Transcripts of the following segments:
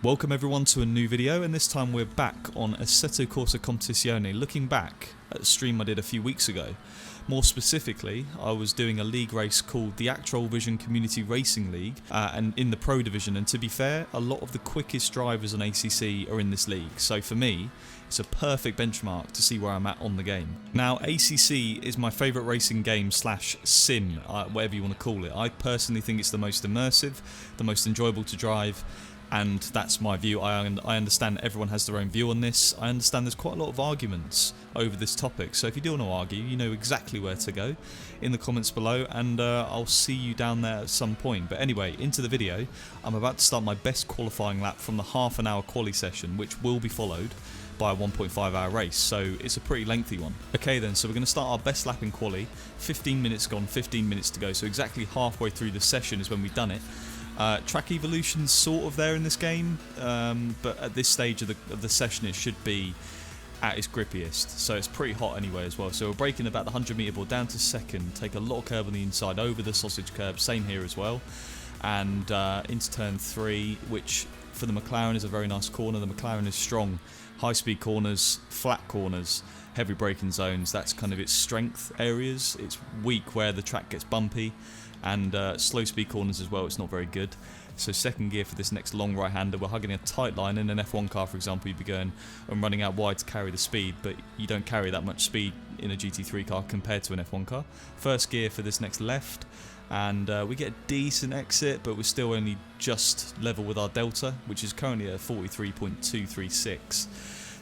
Welcome everyone to a new video, and this time we're back on Assetto Corsacompetizione, looking back at a stream I did a few weeks ago. More specifically, I was doing a league race called the Actual Vision Community Racing League, and in the Pro Division, and to be fair, a lot of the quickest drivers on ACC are in this league, so for me, it's a perfect benchmark to see where I'm at on the game. Now, ACC is my favourite racing game slash sim, whatever you want to call it. I personally think it's the most immersive, the most enjoyable to drive, and that's my view. I understand everyone has their own view on this. I understand there's quite a lot of arguments over this topic, so if you do want to argue, you know exactly where to go in the comments below, and I'll see you down there at some point. But anyway, into the video. I'm about to start my best qualifying lap from the half-an-hour quali session, which will be followed by a 1.5-hour race, so it's a pretty lengthy one. Okay then, so we're going to start our best lap in quali. 15 minutes gone, 15 minutes to go, so exactly halfway through the session is when we've done it. Track evolution's sort of there in this game, but at this stage of the session it should be at its grippiest, so it's pretty hot anyway as well. So we're braking about the 100 metre board down to second, take a lot of curb on the inside over the sausage curb, same here as well, and into turn 3, which for the McLaren is a very nice corner. The McLaren is strong, high speed corners, flat corners, heavy braking zones, that's kind of its strength areas. It's weak where the track gets bumpy, and slow speed corners as well, it's not very good. So second gear for this next long right hander, we're hugging a tight line. In an F1 car, for example, you'd be going and running out wide to carry the speed, but you don't carry that much speed in a GT3 car compared to an F1 car. First gear for this next left, and we get a decent exit, but we're still only just level with our delta, which is currently at 43.236.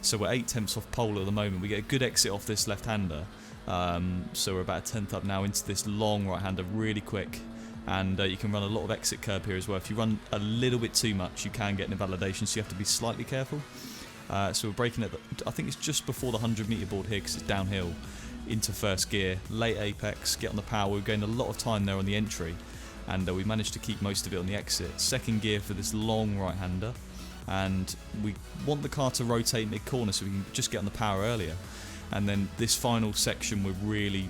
So we're 8 tenths off pole at the moment. We get a good exit off this left-hander. So we're about a tenth up now into this long right-hander really quick, and you can run a lot of exit curb here as well. If you run a little bit too much, you can get an invalidation, so you have to be slightly careful. So we're braking at I think it's just before the 100 metre board here, because it's downhill, into first gear, late apex, get on the power. We've gained a lot of time there on the entry, and we managed to keep most of it on the exit. Second gear for this long right-hander, and we want the car to rotate mid-corner so we can just get on the power earlier. And then this final section, we're really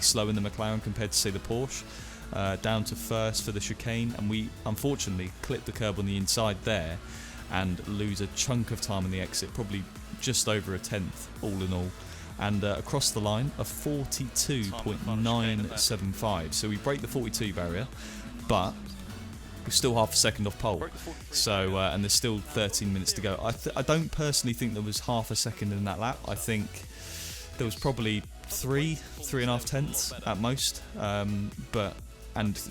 slow in the McLaren compared to, say, the Porsche. Down to first for the chicane, and we unfortunately clip the curb on the inside there and lose a chunk of time on the exit, probably just over a tenth all in all. And across the line, a 42.975. So we break the 42 barrier, but we're still half a second off pole, so and there's still 13 minutes to go. I don't personally think there was half a second in that lap. I think there was probably 3.5 tenths at most, and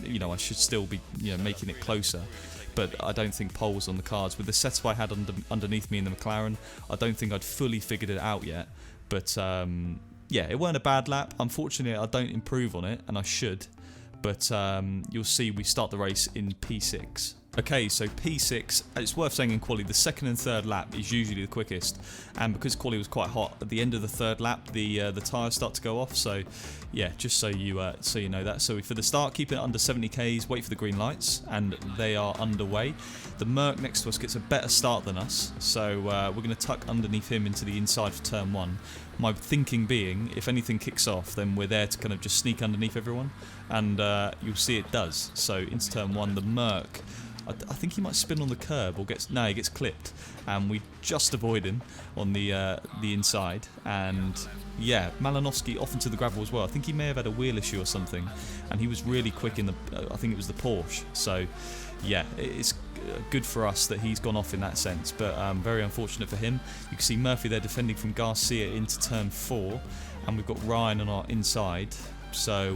you know, I should still be, you know, making it closer, but I don't think pole was on the cards. With the setup I had underneath me in the McLaren, I don't think I'd fully figured it out yet, but yeah, it weren't a bad lap. Unfortunately, I don't improve on it, and I should. But you'll see we start the race in P6. Okay, so P6, it's worth saying in quali, the second and third lap is usually the quickest, and because quali was quite hot, at the end of the third lap, the tyres start to go off. So yeah, just so you know that. So for the start, keep it under 70 k's, wait for the green lights, and they are underway. The Merc next to us gets a better start than us, so we're going to tuck underneath him into the inside for turn 1. My thinking being, if anything kicks off, then we're there to kind of just sneak underneath everyone, and you'll see it does. So into turn 1, the Merc, I think he might spin on the curb, or he gets clipped, and we just avoid him on the inside. And yeah, Malinowski off into the gravel as well. I think he may have had a wheel issue or something, and he was really quick in the, I think it was the Porsche. So yeah, it's good for us that he's gone off in that sense, but very unfortunate for him. You can see Murphy there defending from Garcia into turn 4, and we've got Ryan on our inside. So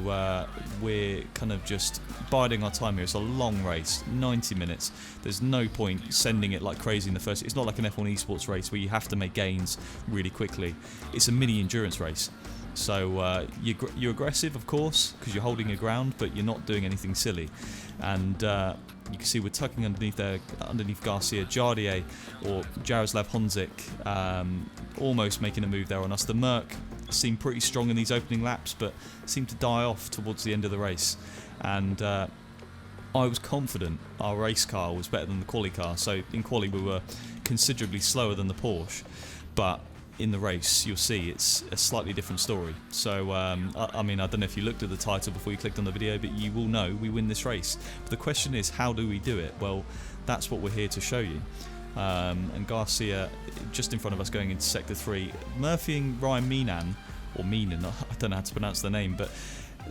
we're kind of just biding our time here. It's a long race, 90 minutes. There's no point sending it like crazy in the first. It's not like an F1 esports race where you have to make gains really quickly. It's a mini endurance race. So you're aggressive, of course, because you're holding your ground, but you're not doing anything silly. And you can see we're tucking underneath there, underneath Garcia. Jardier or Jaroslav Honzik almost making a move there on us. The Merc seemed pretty strong in these opening laps, but seemed to die off towards the end of the race. And I was confident our race car was better than the quali car. So in quali we were considerably slower than the Porsche, but in the race you'll see it's a slightly different story. So I mean, I don't know if you looked at the title before you clicked on the video, but you will know we win this race. But the question is, how do we do it? Well, that's what we're here to show you. and Garcia just in front of us going into sector 3. Murphy and Ryan Meenan, I don't know how to pronounce their name, but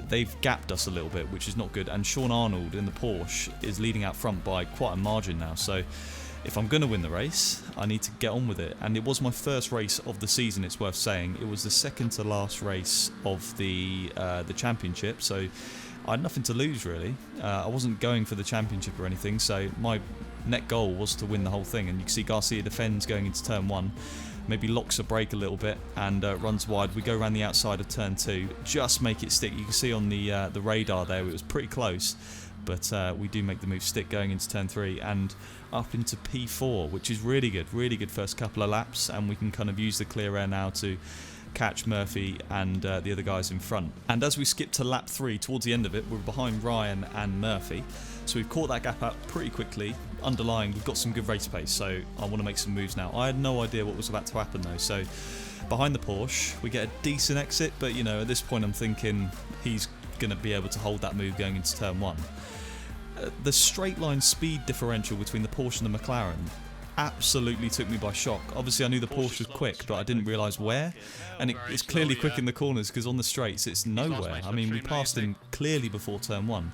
they've gapped us a little bit, which is not good. And Sean Arnold in the Porsche is leading out front by quite a margin now. So if I'm going to win the race, I need to get on with it. And it was my first race of the season, it's worth saying. It was the second to last race of the championship, so I had nothing to lose really. I wasn't going for the championship or anything, so my net goal was to win the whole thing. And you can see Garcia defends going into turn 1. Maybe locks a brake a little bit and runs wide. We go around the outside of turn 2, just make it stick. You can see on the radar there it was pretty close, but we do make the move stick going into turn 3 and up into P4, which is really good first couple of laps, and we can kind of use the clear air now to catch Murphy and the other guys in front. And as we skip to lap 3, towards the end of it, we're behind Ryan and Murphy, so we've caught that gap out pretty quickly. Underlying, we've got some good race pace, so I want to make some moves now. I had no idea what was about to happen though, so behind the Porsche we get a decent exit, but you know, at this point I'm thinking he's going to be able to hold that move going into turn 1. The straight line speed differential between the Porsche and the McLaren absolutely took me by shock. Obviously I knew the Porsche was quick, but I didn't realise where, and it's clearly quick in the corners, because on the straights it's nowhere. I mean, we passed him clearly before turn 1.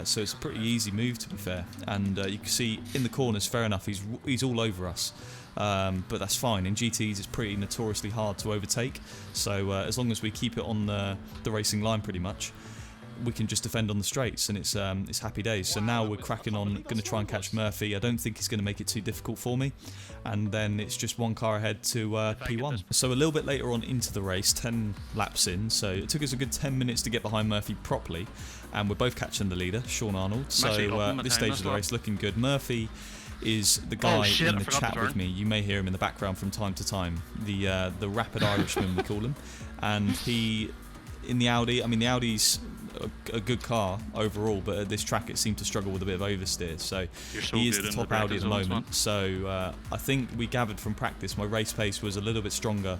So it's a pretty easy move, to be fair, and you can see in the corners, fair enough, he's all over us, but that's fine. In GTs it's pretty notoriously hard to overtake, so as long as we keep it on the racing line pretty much, we can just defend on the straights, and it's happy days. So now we're cracking on, going to try and catch Murphy. I don't think he's going to make it too difficult for me, and then it's just one car ahead to P1. So a little bit later on into the race, 10 laps in, so it took us a good 10 minutes to get behind Murphy properly, and we're both catching the leader, Sean Arnold. So this stage of the race looking good. Murphy is the guy in the chat with me. You may hear him in the background from time to time, the rapid Irishman we call him, and he in the Audi. I mean, the Audi's a good car overall, but at this track it seemed to struggle with a bit of oversteer, so he is the top Audi at the moment. So I think we gathered from practice my race pace was a little bit stronger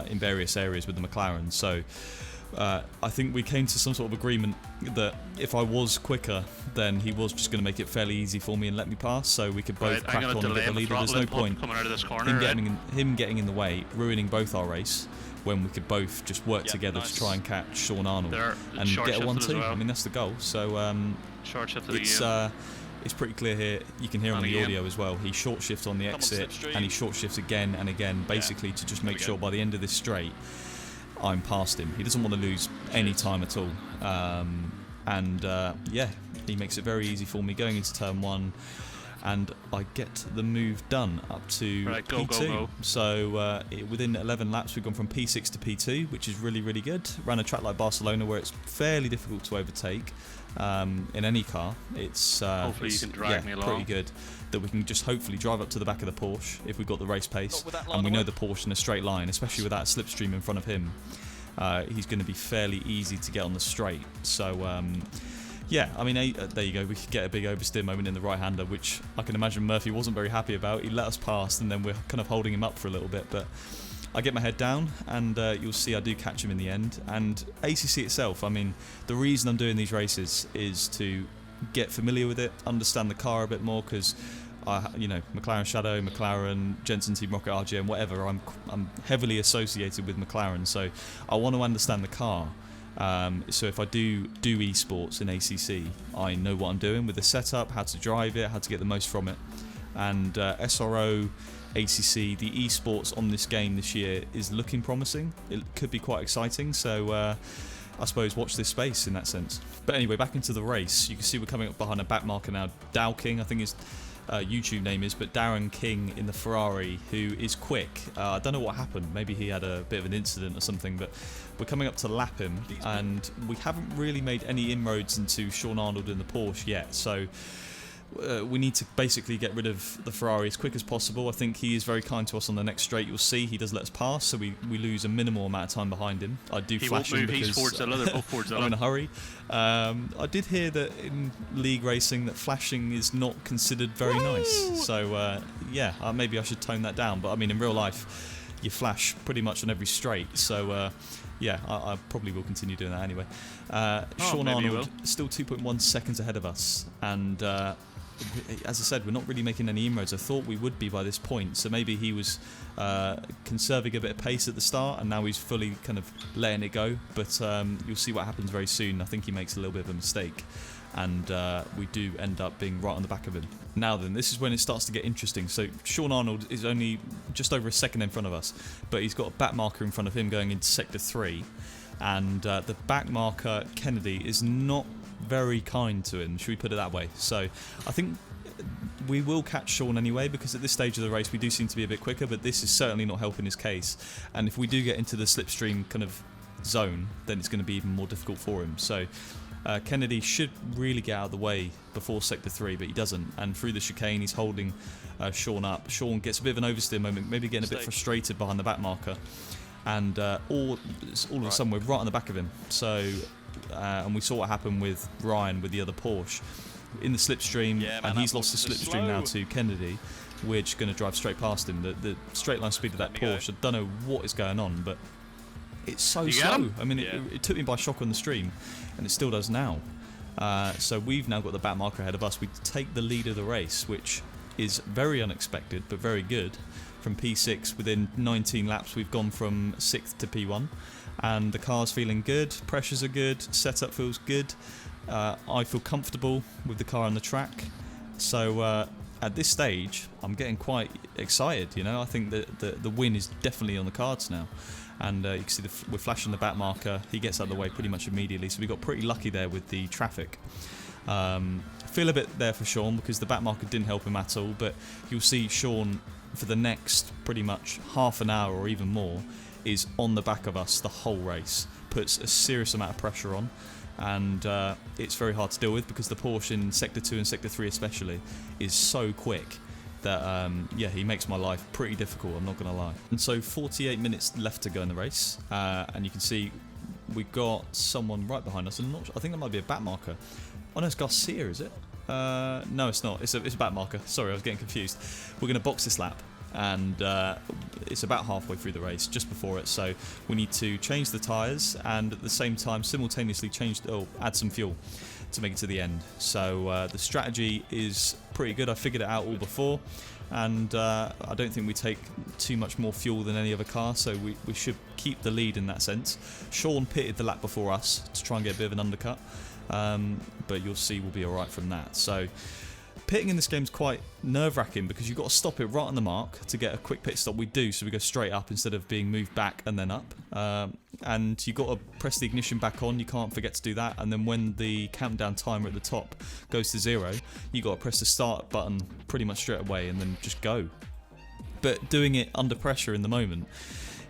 in various areas with the McLaren, so I think we came to some sort of agreement that if I was quicker, then he was just going to make it fairly easy for me and let me pass, so we could both crack on and get the leader. There's no point him getting in the way, ruining both our race, when we could both just work together to try and catch Sean Arnold and get a 1-2. Well. I mean, that's the goal. So it's pretty clear here. You can hear on the audio as well. He short shifts on the exit, and he short shifts again and again, basically to just make sure by the end of this straight I'm past him. He doesn't want to lose any time at all. Yeah, he makes it very easy for me going into turn 1. And I get the move done up to P2. Go. So within 11 laps we've gone from P6 to P2, which is really good. Ran a track like Barcelona where it's fairly difficult to overtake in any car. It's hopefully you can drag me along. Pretty good that we can just hopefully drive up to the back of the Porsche if we've got the race pace, and we know the Porsche in a straight line, especially with that slipstream in front of him. He's going to be fairly easy to get on the straight. So yeah, I mean, there you go. We could get a big oversteer moment in the right-hander, which I can imagine Murphy wasn't very happy about. He let us pass, and then we're kind of holding him up for a little bit. But I get my head down, and you'll see I do catch him in the end. And ACC itself, I mean, the reason I'm doing these races is to get familiar with it, understand the car a bit more, because you know, McLaren Shadow, McLaren, Jensen Team Rocket RGM, whatever. I'm heavily associated with McLaren, so I want to understand the car. So if I do esports in ACC, I know what I'm doing with the setup, how to drive it, how to get the most from it. And SRO, ACC, the esports on this game this year is looking promising. It could be quite exciting, so I suppose watch this space in that sense. But anyway, back into the race. You can see we're coming up behind a back marker now. Dow King, I think his YouTube name is, but Darren King in the Ferrari, who is quick. I don't know what happened. Maybe he had a bit of an incident or something, but we're coming up to lap him, and we haven't really made any inroads into Sean Arnold in the Porsche yet, so we need to basically get rid of the Ferrari as quick as possible. I think he is very kind to us on the next straight. You'll see he does let us pass, so we lose a minimal amount of time behind him. I do flash him because I'm in a hurry. I did hear that in league racing that flashing is not considered very nice, so yeah, maybe I should tone that down. But I mean, in real life you flash pretty much on every straight, so yeah, I probably will continue doing that anyway. Sean Arnold still 2.1 seconds ahead of us, and as I said, we're not really making any inroads. I thought we would be by this point, so maybe he was conserving a bit of pace at the start, and now he's fully kind of letting it go. But you'll see what happens very soon. I think he makes a little bit of a mistake, and we do end up being right on the back of him. Now then, this is when it starts to get interesting. So Sean Arnold is only just over a second in front of us, but he's got a back marker in front of him going into Sector 3, and the back marker, Kennedy, is not very kind to him, should we put it that way. So I think we will catch Sean anyway, because at this stage of the race we do seem to be a bit quicker, but this is certainly not helping his case, and if we do get into the slipstream kind of zone, then it's going to be even more difficult for him. So Kennedy should really get out of the way before Sector 3, but he doesn't, and through the chicane he's holding Sean up. Sean gets a bit of an oversteer moment, maybe getting a bit frustrated behind the back marker, and all of a sudden we're right on the back of him. So and we saw what happened with Ryan with the other Porsche in the slipstream, and he's lost the slipstream now to Kennedy. We're just going to drive straight past him. The straight line speed of that Porsche, I don't know what is going on, but it's so slow. I mean, it took me by shock on the stream, and it still does now. So we've now got the back marker ahead of us. We take the lead of the race, which is very unexpected, but very good. From P6, within 19 laps, we've gone from 6th to P1. And the car's feeling good, pressures are good, setup feels good. I feel comfortable with the car on the track. So at this stage, I'm getting quite excited. You know, I think that the win is definitely on the cards now. And you can see we're flashing the back marker. He gets out of the way pretty much immediately. So we got pretty lucky there with the traffic. Feel a bit there for Sean because the back marker didn't help him at all. But you'll see Sean for the next pretty much half an hour or even more is on the back of us the whole race, puts a serious amount of pressure on, and it's very hard to deal with because the Porsche in Sector 2 and Sector 3 especially is so quick that he makes my life pretty difficult, I'm not going to lie. And so 48 minutes left to go in the race, and you can see we've got someone right behind us. I think that might be a back marker. Oh no, it's Garcia, is it? No, it's not. It's a back marker. Sorry, I was getting confused. We're going to box this lap, and it's about halfway through the race, just before it, so we need to change the tyres and at the same time simultaneously add some fuel to make it to the end. So the strategy is pretty good. I figured it out all before, and I don't think we take too much more fuel than any other car, so we should keep the lead in that sense. Sean pitted the lap before us to try and get a bit of an undercut, but you'll see we'll be alright from that. So pitting in this game is quite nerve-wracking because you've got to stop it right on the mark to get a quick pit stop. We do, so we go straight up instead of being moved back and then up. And you've got to press the ignition back on, you can't forget to do that. And then when the countdown timer at the top goes to 0, you've got to press the start button pretty much straight away and then just go. But doing it under pressure in the moment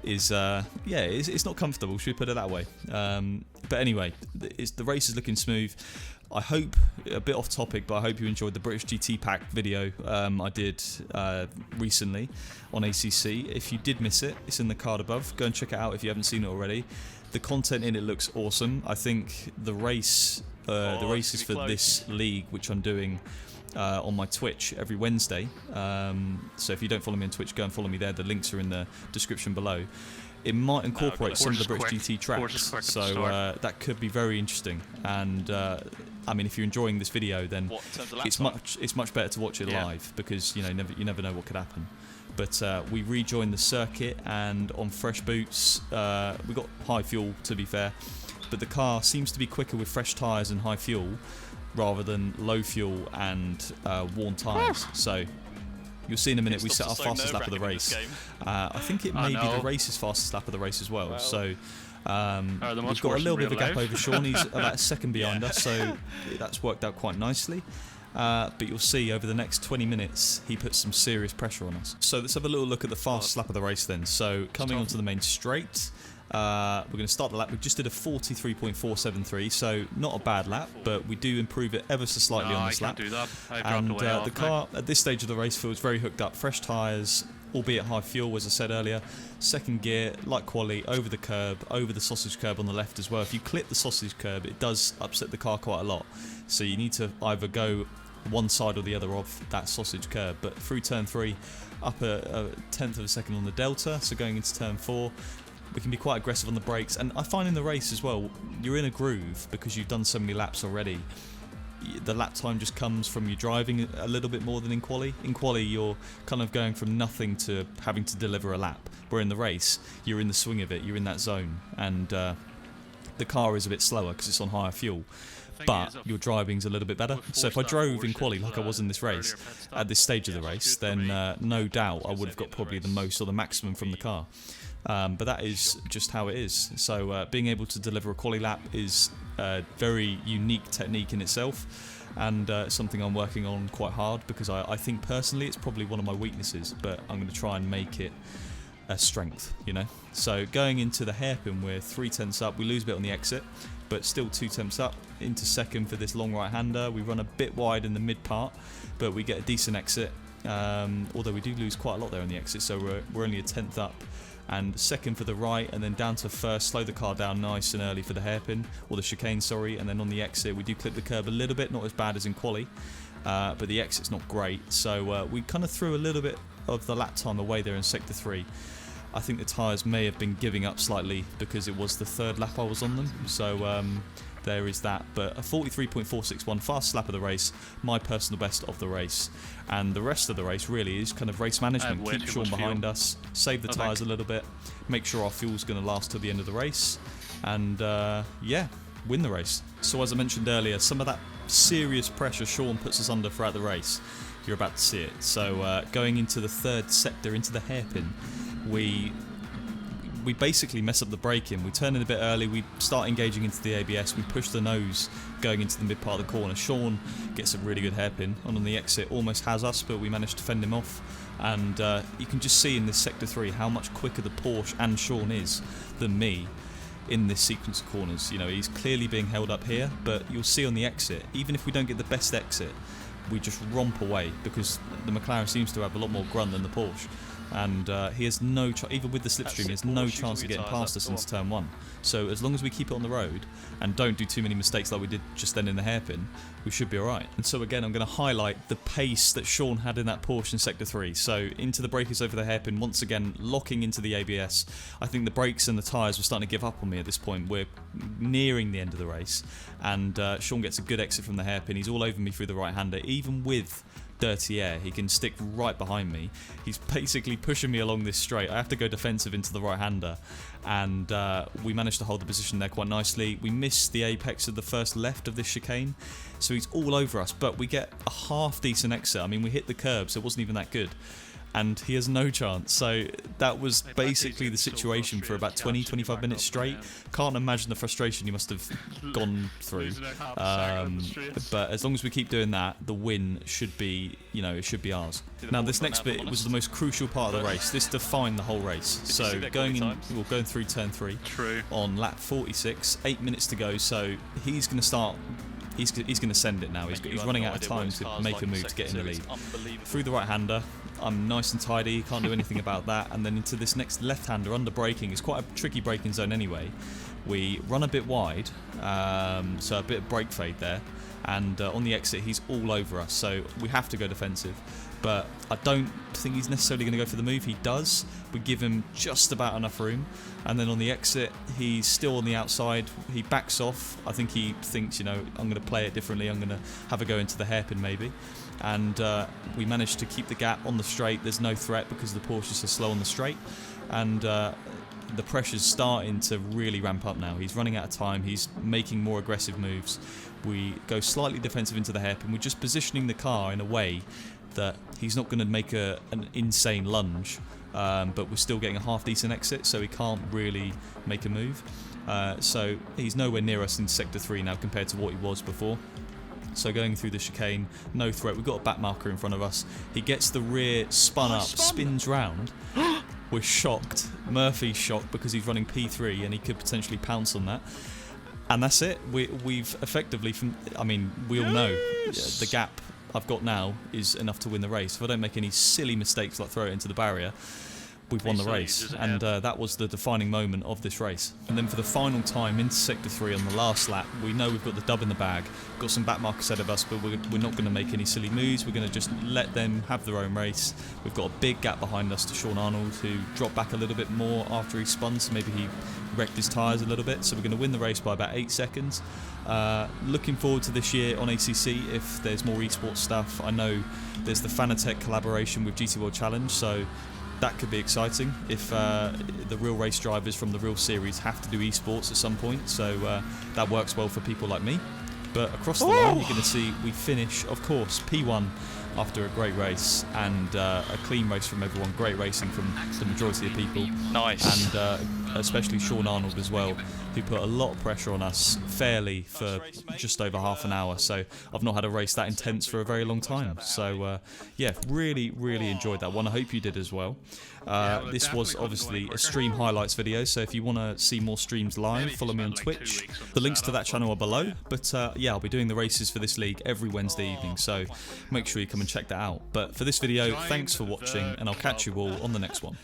is, it's not comfortable, should we put it that way. But anyway, the race is looking smooth. I hope, a bit off topic, but I hope you enjoyed the British GT Pack video I did recently on ACC. If you did miss it, it's in the card above. Go and check it out if you haven't seen it already. The content in it looks awesome. I think the races for this league, which I'm doing on my Twitch every Wednesday. So if you don't follow me on Twitch, go and follow me there. The links are in the description below. It might incorporate some of the British GT tracks, so that could be very interesting. And I mean, if you're enjoying this video, then it's much better to watch it live because you never know what could happen. But we rejoined the circuit, and on fresh boots, we got high fuel to be fair, but the car seems to be quicker with fresh tyres and high fuel rather than low fuel and worn tyres. So you'll see in a minute we set our fastest lap of the race. I think it may be the race's fastest lap of the race as well. So we've got a little bit of a gap over Sean. He's about a second behind us, so that's worked out quite nicely. But you'll see over the next 20 minutes he puts some serious pressure on us. So let's have a little look at the fastest lap of the race then. So coming onto the main straight, we're going to start the lap. We just did a 43.473, so not a bad lap, but we do improve it ever so slightly on this lap. And the car at this stage of the race feels very hooked up. Fresh tyres, albeit high fuel, as I said earlier. Second gear, light quality, over the curb, over the sausage curb on the left as well. If you clip the sausage curb, it does upset the car quite a lot. So you need to either go one side or the other of that sausage curb. But through turn 3, up a tenth of a second on the delta, so going into turn 4, we can be quite aggressive on the brakes. And I find in the race as well, you're in a groove because you've done so many laps already. the lap time just comes from you driving a little bit more than in quali. In quali, you're kind of going from nothing to having to deliver a lap, where in the race, you're in the swing of it, you're in that zone, and the car is a bit slower because it's on higher fuel, but your driving's a little bit better. So if I drove in quali like I was in this race, at this stage of the race, then no doubt I would have got probably the most or the maximum from the car. But that is just how it is. So being able to deliver a quali lap is a very unique technique in itself, and something I'm working on quite hard, because I think personally it's probably one of my weaknesses, but I'm going to try and make it a strength, you know. So going into the hairpin, we're 3/10 up. We lose a bit on the exit, but still 2/10 up into second for this long right-hander. We run a bit wide in the mid part, but we get a decent exit, although we do lose quite a lot there on the exit, so we're only a 10th up. And second for the right, and then down to first, slow the car down nice and early for the hairpin, or the chicane, sorry, and then on the exit we do clip the curb a little bit, not as bad as in quali, but the exit's not great, so we kind of threw a little bit of the lap time away there in sector 3. I think the tyres may have been giving up slightly because it was the third lap I was on them, so there is that. But a 43.461, fastest lap of the race, my personal best of the race. And the rest of the race really is kind of race management. Keep Sean behind us, save the tyres a little bit, make sure our fuel's going to last till the end of the race, and yeah, win the race. So as I mentioned earlier, some of that serious pressure Sean puts us under throughout the race, you're about to see it. So going into the third sector, into the hairpin, we basically mess up the braking. We turn in a bit early, we start engaging into the ABS, we push the nose going into the mid part of the corner. Sean gets a really good hairpin on the exit, almost has us, but we managed to fend him off. And you can just see in this sector 3 how much quicker the Porsche and Sean is than me in this sequence of corners. You know, he's clearly being held up here, but you'll see on the exit, even if we don't get the best exit, we just romp away, because the McLaren seems to have a lot more grunt than the Porsche. And he has no even with the slipstream, he has no chance of getting past us into turn 1. So as long as we keep it on the road and don't do too many mistakes like we did just then in the hairpin, we should be alright. And so again, I'm going to highlight the pace that Sean had in that Porsche in sector 3. So into the braces over the hairpin, once again locking into the ABS. I think the brakes and the tyres were starting to give up on me at this point. We're nearing the end of the race, and Sean gets a good exit from the hairpin. He's all over me through the right-hander, even with dirty air, he can stick right behind me. He's basically pushing me along this straight. I have to go defensive into the right-hander, and we managed to hold the position there quite nicely. We missed the apex of the first left of this chicane, so he's all over us, but we get a half decent exit. I mean, we hit the curb, so it wasn't even that good, and he has no chance. So that was basically the situation for about 20-25 minutes straight. Can't imagine the frustration he must have gone through. But as long as we keep doing that, the win should be, you know, it should be ours. Now this next bit was the most crucial part of the race. This defined the whole race. So going through turn 3 on lap 46, 8 minutes to go. So he's going to start. He's going to send it now. He's running out of time to make a move to get in the lead. Through the right-hander, I'm nice and tidy, can't do anything about that. And then into this next left-hander under braking. It's quite a tricky braking zone anyway. We run a bit wide, so a bit of brake fade there. And on the exit, he's all over us, so we have to go defensive. But I don't think he's necessarily going to go for the move. He does. We give him just about enough room. And then on the exit, he's still on the outside. He backs off. I think he thinks, you know, I'm going to play it differently. I'm going to have a go into the hairpin maybe. And we managed to keep the gap on the straight. There's no threat because the Porsches are slow on the straight. And the pressure's starting to really ramp up now. He's running out of time. He's making more aggressive moves. We go slightly defensive into the hairpin. We're just positioning the car in a way that he's not going to make an insane lunge, but we're still getting a half decent exit, so he can't really make a move. So he's nowhere near us in sector 3 now compared to what he was before. So going through the chicane, no threat. We've got a back marker in front of us. He gets the rear spun up, spins round. We're shocked. Murphy's shocked because he's running P3 and he could potentially pounce on that. And that's it. We've effectively, we all know the gap I've got now is enough to win the race. If I don't make any silly mistakes like throw it into the barrier, we've won the race, and that was the defining moment of this race. And then for the final time into Sector 3 on the last lap, we know we've got the dub in the bag, got some back markers ahead of us, but we're not going to make any silly moves. We're going to just let them have their own race. We've got a big gap behind us to Sean Arnold, who dropped back a little bit more after he spun, so maybe he wrecked his tyres a little bit, so we're going to win the race by about 8 seconds. Looking forward to this year on ACC if there's more esports stuff. I know there's the Fanatec collaboration with GT World Challenge, so that could be exciting if the real race drivers from the real series have to do esports at some point, so that works well for people like me. But across the line, you're going to see we finish, of course, P1 after a great race, and a clean race from everyone. Great racing from the majority of people. Nice. And especially Sean Arnold as well, who put a lot of pressure on us fairly for just over half an hour. So I've not had a race that intense for a very long time. So yeah, really enjoyed that one. I hope you did as well. This was obviously a stream highlights video, so if you want to see more streams live, follow me on Twitch. The links to that channel are below, but yeah, I'll be doing the races for this league every Wednesday evening, so make sure you come and check that out. But for this video, thanks for watching, and I'll catch you all on the next one.